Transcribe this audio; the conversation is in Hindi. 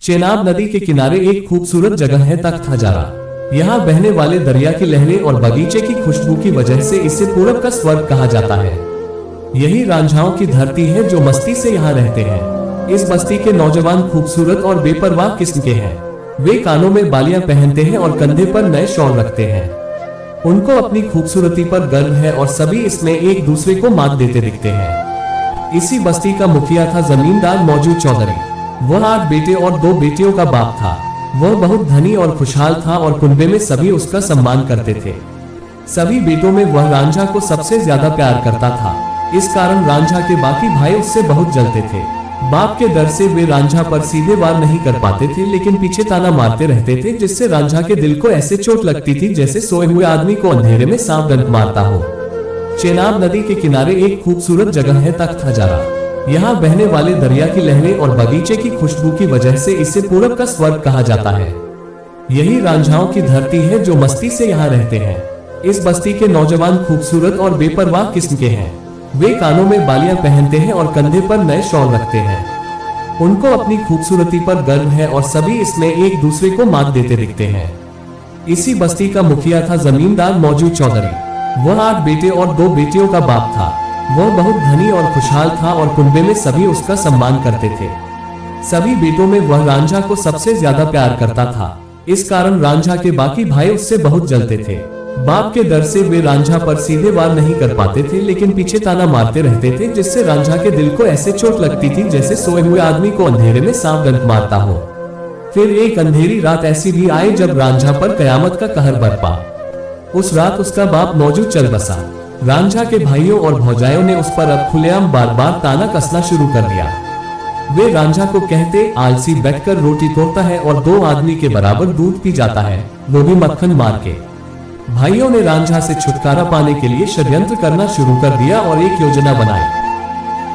चेनाब नदी के किनारे एक खूबसूरत जगह है तख्त हजारा। यहाँ बहने वाले दरिया की लहरें और बगीचे की खुशबू की वजह से इसे पूरब का स्वर्ग कहा जाता है। यही रांझाओं की धरती है जो मस्ती से यहाँ रहते हैं। इस बस्ती के नौजवान खूबसूरत और बेपरवाह किस्म के हैं। वे कानों में बालियां पहनते हैं और कंधे पर नए शॉल रखते हैं। उनको अपनी खूबसूरती पर गर्व है और सभी इसमें एक दूसरे को मात देते दिखते हैं। इसी बस्ती का मुखिया था जमींदार मौजूद चौधरी। वह 8 बेटे और 2 बेटियों का बाप था। वह बहुत धनी और खुशहाल था और कुनबे में सभी उसका सम्मान करते थे। सभी बेटों में वह रांझा को सबसे ज्यादा प्यार करता था। इस कारण रांझा के बाकी भाई उससे बहुत जलते थे। बाप के डर से वे रांझा पर सीधे वार नहीं कर पाते थे, लेकिन पीछे ताना मारते रहते थे, जिससे रांझा के दिल को ऐसे चोट लगती थी जैसे सोए हुए आदमी को अंधेरे में सांप डंक मारता हो। चेनाब नदी के किनारे एक खूबसूरत जगह है तख्त हजारा। यहाँ बहने वाले दरिया की लहरें और बगीचे की खुशबू की वजह से इसे पूरब का स्वर्ग कहा जाता है। यही रांझाओं की धरती है जो मस्ती से यहाँ रहते हैं। इस बस्ती के नौजवान खूबसूरत और बेपरवाह किस्म के हैं। वे कानों में बालियां पहनते हैं और कंधे पर नए शॉल रखते हैं। उनको अपनी खूबसूरती पर गर्व है और सभी इसमें एक दूसरे को मात देते दिखते हैं। इसी बस्ती का मुखिया था जमींदार मौजूद चौधरी। वह 8 बेटे और 2 बेटियों का बाप था। वह बहुत धनी और खुशहाल था और कुनबे में सभी उसका सम्मान करते थे। सभी बेटों में वह रांझा को सबसे ज्यादा प्यार करता था। इस कारण रांझा के बाकी भाई उससे बहुत जलते थे। बाप के डर से वे रांझा पर सीधे वार नहीं कर पाते थे, लेकिन पीछे ताना मारते रहते थे, जिससे रांझा के दिल को ऐसे चोट लगती थी जैसे सोए हुए आदमी को अंधेरे में सांप डंक मारता हो। फिर एक अंधेरी रात ऐसी भी आई जब रांझा पर कयामत का कहर बरपा। उस रात उसका बाप मौजूद चल बसा। रांझा के भाइयों और भौजाइयों ने उस पर अब खुलेआम बार बार ताना कसना शुरू कर दिया। वे रांझा को कहते, आलसी बैठकर रोटी तोड़ता है और 2 आदमी के बराबर दूध पी जाता है, वो भी मक्खन मार के। भाइयों ने रांझा से छुटकारा पाने के लिए षड्यंत्र करना शुरू कर दिया और एक योजना बनाई।